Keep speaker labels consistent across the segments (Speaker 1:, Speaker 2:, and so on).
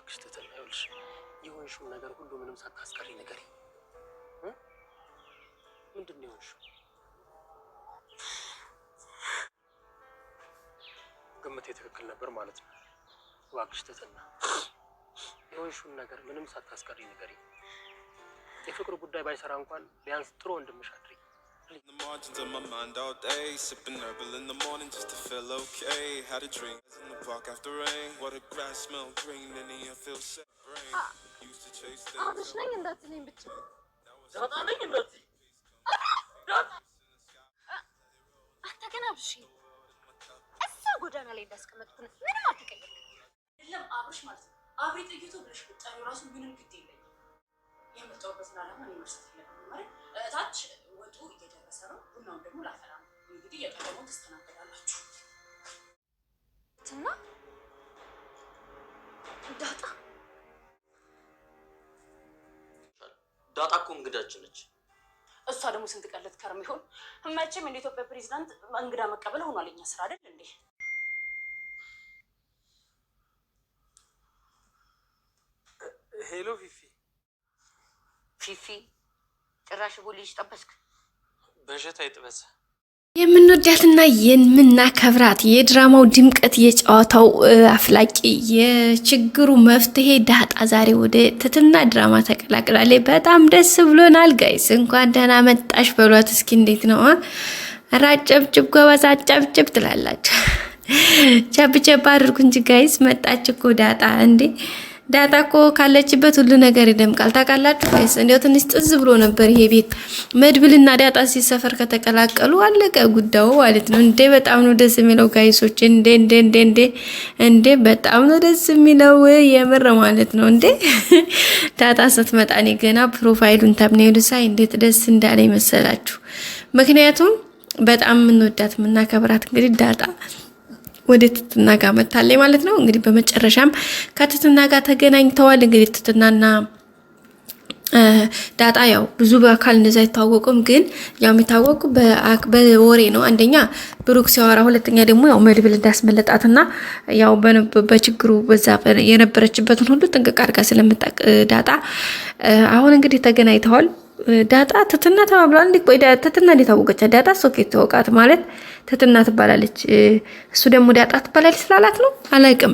Speaker 1: እባክሽ ትተን ይኸውልሽ የሆንሽውን ነገር ሁሉ ምንም ሳታስቀሪ ንገሪ። ምንድን ነው የሆንሽው? ግምቴ ትክክል ነበር ማለት ነው። እባክሽ ትተን የሆንሽውን ነገር ምንም ሳታስቀሪ ንገሪ። የፍቅር ጉዳይ ባይሰራ እንኳን ቢያንስ ጥሩ ወንድምሽ አድርጊ። In the margins of my mind all day, sipping herbal in the morning just to feel okay. Had a drink in the park after rain, what a grass smell green and I feel set brain. Used to chase things.
Speaker 2: አብሽ ነኝ እንዳትለኝ ብቻ
Speaker 1: ዳጣ ነኝ እንዳትይ።
Speaker 2: አንተ ግን አብሽ እዛ ጎዳና ላይ እንዳስቀመጥኩ ምንም አትቀየር።
Speaker 3: የለም አብሽ ማለት ነው አብሪ ጥይቱ ብለሽ ቁጣው ራሱ ምንም ግድ የለኝም። የመጣሁበት ዓላማ ነው መስጠት የለብኝም ማለት እታች ወጡ እየደረሰ ነው። ቡናውን ደግሞ ላፈላ ነው። እንግዲህ የቀደመው ተስተናገዳላችሁ።
Speaker 2: እና
Speaker 1: ዳጣ እኮ እንግዳችን ነች።
Speaker 3: እሷ ደግሞ ስንት ቀለት ከርም ይሆን መቼም እንደ ኢትዮጵያ ፕሬዝዳንት እንግዳ መቀበል ሆኗል የኛ ስራ አይደል እንዴ?
Speaker 1: ሄሎ
Speaker 4: ፊፊ ጭራሽ ቦልጅ ጠበስክ።
Speaker 1: በጀት አይጥበስ።
Speaker 5: የምንወዳትና የምናከብራት የድራማው ድምቀት የጨዋታው አፍላቂ የችግሩ መፍትሄ ዳጣ ዛሬ ወደ ትትና ድራማ ተቀላቅላለች። በጣም ደስ ብሎናል ጋይስ፣ እንኳን ደህና መጣሽ በሏት እስኪ። እንዴት ነው ራጨብጭብ ጎበዝ አጨብጭብ ትላላችሁ። ቸብቸብ አድርጉ እንጂ ጋይስ፣ መጣች እኮ ዳጣ። እንዴ ዳጣ እኮ ካለችበት ሁሉ ነገር ይደምቃል። ታውቃላችሁ ጋይስ፣ እንዴው ትንሽ ጥዝ ብሎ ነበር ይሄ ቤት። መድብልና ዳጣ ሲሰፈር ከተቀላቀሉ አለቀ ጉዳዩ ማለት ነው። እንዴ በጣም ነው ደስ የሚለው ጋይሶች። እንዴ በጣም ነው ደስ የሚለው የምር ማለት ነው። እንዴ ዳጣ ስትመጣ እኔ ገና ፕሮፋይሉን ተምኔሉ ሳይ እንዴት ደስ እንዳለ መሰላችሁ። ምክንያቱም በጣም የምንወዳት የምናከብራት እንግዲህ ዳጣ ወደ ትትና ጋር መጣለች ማለት ነው። እንግዲህ በመጨረሻም ከትትና ጋር ተገናኝተዋል። እንግዲህ ትትናና ዳጣ ያው ብዙ በአካል እንደዛ አይታወቁም፣ ግን ያው የሚታወቁ በወሬ ነው። አንደኛ ብሩክ ሲያወራ፣ ሁለተኛ ደግሞ ያው መድብል እንዳስመለጣትና ያው በችግሩ በዛ የነበረችበትን ሁሉ ጥንቅቅ አድርጋ ስለምታውቅ ዳጣ አሁን እንግዲህ ተገናኝተዋል። ዳጣ ትትና ተባብሏል። እንዴ ቆይ ትትና እንዴት አወቀች? ዳጣ ሶኬት ተወቃት ማለት ትትና ትባላለች፣ እሱ ደግሞ ዳጣ ትባላለች ስላላት ነው አላውቅም።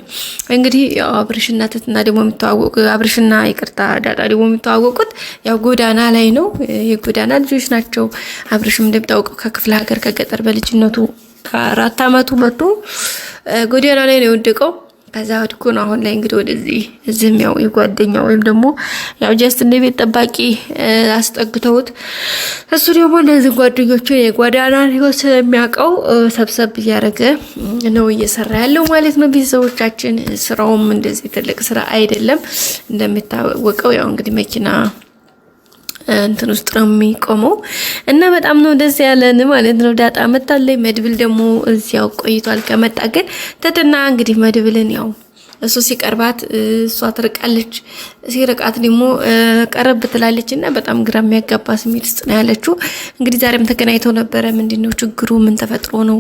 Speaker 5: እንግዲህ ያው አብርሽና ትትና ደግሞ የሚተዋወቁ አብርሽና ይቅርታ ዳጣ ደግሞ የሚተዋወቁት ያው ጎዳና ላይ ነው። የጎዳና ልጆች ናቸው። አብርሽም እንደምታውቀው ከክፍለ ሀገር ከገጠር በልጅነቱ ከ4 አመቱ መጥቶ ጎዳና ላይ ነው የወደቀው። ከዛ ወድቆ ነው አሁን ላይ እንግዲህ ወደዚህ እዚህም ያው የጓደኛው ወይም ደግሞ ያው ጀስት እንደ ቤት ጠባቂ አስጠግተውት እሱ ደግሞ ለዚህ ጓደኞቹ የጓዳና ህይወት ስለሚያውቀው ሰብሰብ እያደረገ ነው እየሰራ ያለው ማለት ነው። ቤተሰቦቻችን ስራውም እንደዚህ ትልቅ ስራ አይደለም። እንደሚታወቀው ያው እንግዲህ መኪና እንትን ውስጥ ነው የሚቆመው እና በጣም ነው ደስ ያለን ማለት ነው። ዳጣ መጣለች። መድብል ደግሞ እዚያው ቆይቷል ከመጣ ግን ትትና እንግዲህ መድብልን ያው እሱ ሲቀርባት እሷ ትርቃለች፣ ሲርቃት ደግሞ ቀረብ ትላለች እና በጣም ግራ የሚያጋባ ስሜት ውስጥ ነው ያለችው። እንግዲህ ዛሬም ተገናኝተው ነበረ። ምንድነው ችግሩ? ምን ተፈጥሮ ነው?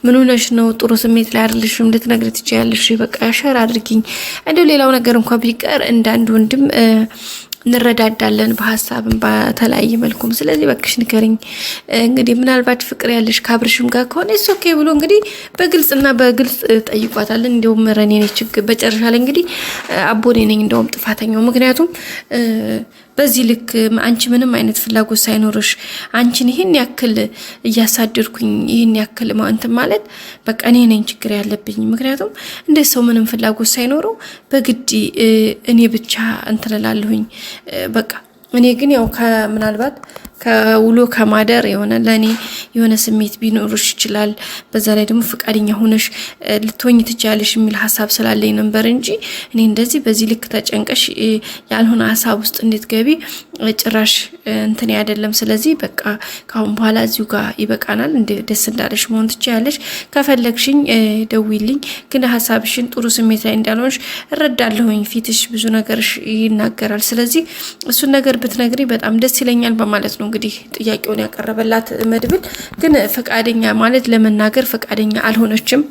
Speaker 5: ምን ሆነሽ ነው? ጥሩ ስሜት ላይ አይደለሽም? ልትነግሪ ትችያለሽ? በቃ ሸር አድርጊኝ። እንደው ሌላው ነገር እንኳን ቢቀር እንዳንድ ወንድም እንረዳዳለን በሐሳብም በተለያየ መልኩም። ስለዚህ በክሽ ንገሪኝ። እንግዲህ ምናልባት ፍቅር ያለሽ ካብርሽም ጋር ከሆነ እሱ ኦኬ ብሎ እንግዲህ በግልጽ ጠይቋታል። እንደውም ረኔ ነኝ ችግር በጨረሻ ላይ እንግዲህ አቦኔ ነኝ እንደውም ጥፋተኛው። ምክንያቱም በዚህ ልክ አንቺ ምንም አይነት ፍላጎት ሳይኖርሽ አንቺን ይሄን ያክል እያሳደድኩኝ ይሄን ያክል እንትን ማለት በቃ እኔ ነኝ ችግር ያለብኝ። ምክንያቱም እንደ ሰው ምንም ፍላጎት ሳይኖረው በግድ እኔ ብቻ እንትላለሁኝ በቃ እኔ ግን ያው ምናልባት ከውሎ ከማደር የሆነ ለኔ የሆነ ስሜት ቢኖርሽ ይችላል። በዛ ላይ ደግሞ ፍቃደኛ ሆነሽ ልትሆኝ ትቻለሽ የሚል ሐሳብ ስላለኝ ነበር እንጂ እኔ እንደዚህ በዚህ ልክ ተጨንቀሽ ያልሆነ ሐሳብ ውስጥ እንድትገቢ ጭራሽ እንትን አይደለም። ስለዚህ በቃ ካሁን በኋላ እዚሁ ጋር ይበቃናል። ደስ እንዳለሽ መሆን ትችያለሽ። ከፈለግሽኝ ደውይልኝ። ግን ሐሳብሽን ጥሩ ስሜት ላይ እንዳልሆንሽ እረዳለሁኝ። ፊትሽ ብዙ ነገርሽ ይናገራል። ስለዚህ እሱን ነገር ብትነግሪ በጣም ደስ ይለኛል በማለት ነው እንግዲህ ጥያቄውን ያቀረበላት መድብል። ግን ፈቃደኛ ማለት ለመናገር ፈቃደኛ አልሆነችም።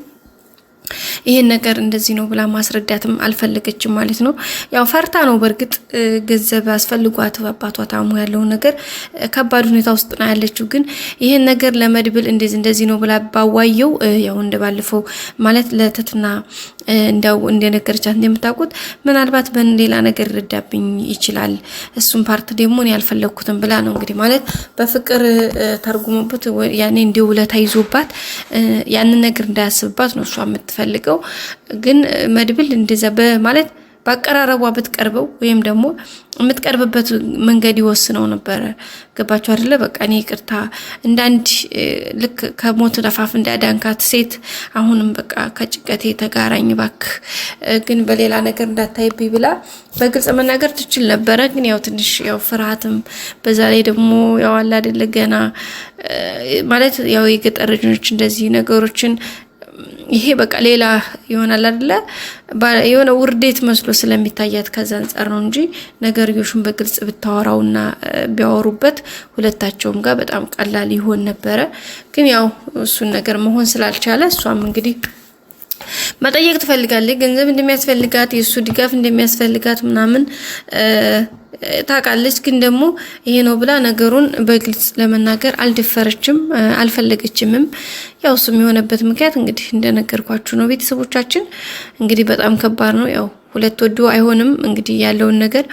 Speaker 5: ይሄን ነገር እንደዚህ ነው ብላ ማስረዳትም አልፈለገችም ማለት ነው። ያው ፈርታ ነው በርግጥ ገንዘብ አስፈልጓት አባቷ ታሙ ያለው ነገር ከባድ ሁኔታ ውስጥ ነው ያለችው። ግን ይሄን ነገር ለመድብል እንደዚህ ነው ብላ ባዋየው ያው እንደባለፈው ማለት ለትትና እንደው እንደነገረቻት እንደምታውቁት ምናልባት በሌላ ነገር ይረዳብኝ ይችላል እሱም ፓርት ደግሞ እኔ ያልፈለኩትም ብላ ነው እንግዲህ ማለት በፍቅር ተርጉሞበት ያኔ እንደው ለታይዞባት ያንን ነገር እንዳያስብባት ነው እሷ የምትፈልገው። ግን መድብል እንደዛ በማለት ባቀራረቧ ብትቀርበው ወይም ደግሞ የምትቀርብበት መንገድ ይወስነው ነበር። ገባችሁ አይደለ? በቃ እኔ ይቅርታ እንዳንድ ልክ ከሞት ነፋፍ እንዳዳንካት ሴት አሁንም በቃ ከጭቀቴ ተጋራኝ ባክ ግን በሌላ ነገር እንዳታይብኝ ብላ በግልጽ መናገር ትችል ነበረ። ግን ያው ትንሽ ያው ፍርሃትም በዛ ላይ ደግሞ ያው አላ አይደለ ገና ማለት ያው የገጠር ልጆች እንደዚህ ነገሮችን ይሄ በቃ ሌላ ይሆናል አይደለ? የሆነ ውርዴት መስሎ ስለሚታያት ከዛ አንፃር ነው እንጂ ነገርዮሹን በግልጽ ብታወራውና ቢያወሩበት ሁለታቸውም ጋር በጣም ቀላል ይሆን ነበረ። ግን ያው እሱን ነገር መሆን ስላልቻለ እሷም እንግዲህ መጠየቅ ትፈልጋለች። ገንዘብ እንደሚያስፈልጋት የሱ ድጋፍ እንደሚያስፈልጋት ምናምን ታውቃለች። ግን ደግሞ ይሄ ነው ብላ ነገሩን በግልጽ ለመናገር አልደፈረችም አልፈለገችምም። ያው እሱም የሆነበት ምክንያት እንግዲህ እንደነገርኳችሁ ነው ቤተሰቦቻችን። እንግዲህ በጣም ከባድ ነው። ያው ሁለት ወዶ አይሆንም። እንግዲህ ያለውን ነገር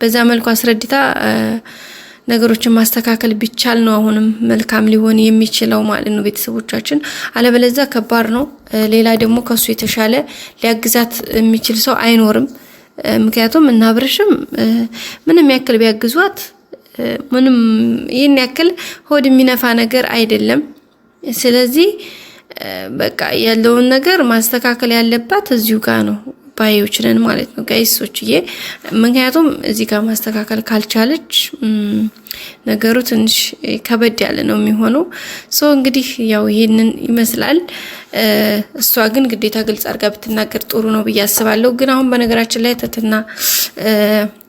Speaker 5: በዛ መልኩ አስረድታ ነገሮችን ማስተካከል ቢቻል ነው አሁንም መልካም ሊሆን የሚችለው ማለት ነው ቤተሰቦቻችን። አለበለዚያ ከባድ ነው። ሌላ ደግሞ ከሱ የተሻለ ሊያግዛት የሚችል ሰው አይኖርም። ምክንያቱም እና አብርሽም ምንም ያክል ቢያግዟት ምንም ይሄን ያክል ሆድ የሚነፋ ነገር አይደለም። ስለዚህ በቃ ያለውን ነገር ማስተካከል ያለባት እዚሁ ጋር ነው ባዮች ነን ማለት ነው ጋይሶችዬ። ምክንያቱም እዚህ ጋር ማስተካከል ካልቻለች ነገሩ ትንሽ ከበድ ያለ ነው የሚሆነው። እንግዲህ ያው ይሄንን ይመስላል። እሷ ግን ግዴታ ግልጽ አድርጋ ብትናገር ጥሩ ነው ብዬ አስባለሁ። ግን አሁን በነገራችን ላይ ተትና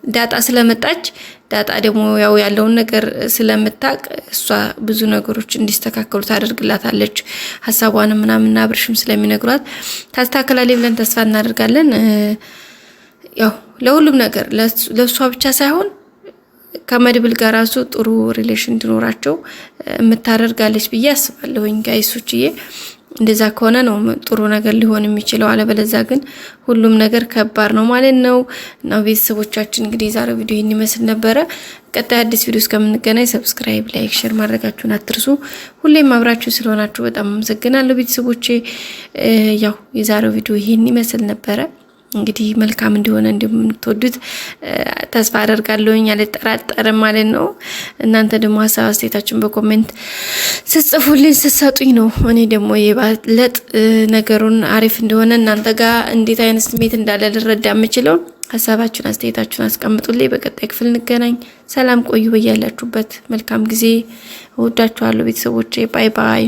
Speaker 5: ዳጣ ስለመጣች ዳጣ ደግሞ ያው ያለውን ነገር ስለምታቅ እሷ ብዙ ነገሮች እንዲስተካከሉ ታደርግላታለች። ሐሳቧን ምናምን አብርሽም ስለሚነግሯት ታስተካክላለች ብለን ተስፋ እናደርጋለን። ያው ለሁሉም ነገር ለሷ ብቻ ሳይሆን ከመድብል ጋር ራሱ ጥሩ ሪሌሽን እንዲኖራቸው የምታደርጋለች ብዬ አስባለሁኝ ጋይሶችዬ። እንደዛ ከሆነ ነው ጥሩ ነገር ሊሆን የሚችለው። አለበለዚያ ግን ሁሉም ነገር ከባድ ነው ማለት ነው። እና ቤተሰቦቻችን እንግዲህ ዛሬው ቪዲዮ ይህን ይመስል ነበረ። ቀጣይ አዲስ ቪዲዮ እስከምንገናኝ ሰብስክራይብ፣ ላይክ፣ ሼር ማድረጋችሁን አትርሱ። ሁሌም አብራችሁ ስለሆናችሁ በጣም አመሰግናለሁ ቤተሰቦቼ። ያው የዛሬው ቪዲዮ ይህን ይመስል ነበረ። እንግዲህ መልካም እንዲሆነ እንደምትወዱት ተስፋ አደርጋለሁኝ አልጠራጠርም ማለት ነው። እናንተ ደግሞ ሀሳብ አስተያየታችሁን በኮሜንት ስትጽፉልኝ ስትሰጡኝ ነው እኔ ደግሞ የባለጥ ነገሩን አሪፍ እንደሆነ እናንተ ጋር እንዴት አይነት ስሜት እንዳለ ልረዳ የምችለው። ሀሳባችሁን አስተያየታችሁን አስቀምጡልኝ። በቀጣይ ክፍል እንገናኝ። ሰላም ቆዩ። በያላችሁበት መልካም ጊዜ። እወዳችኋለሁ ቤተሰቦቼ። ባይ ባይ።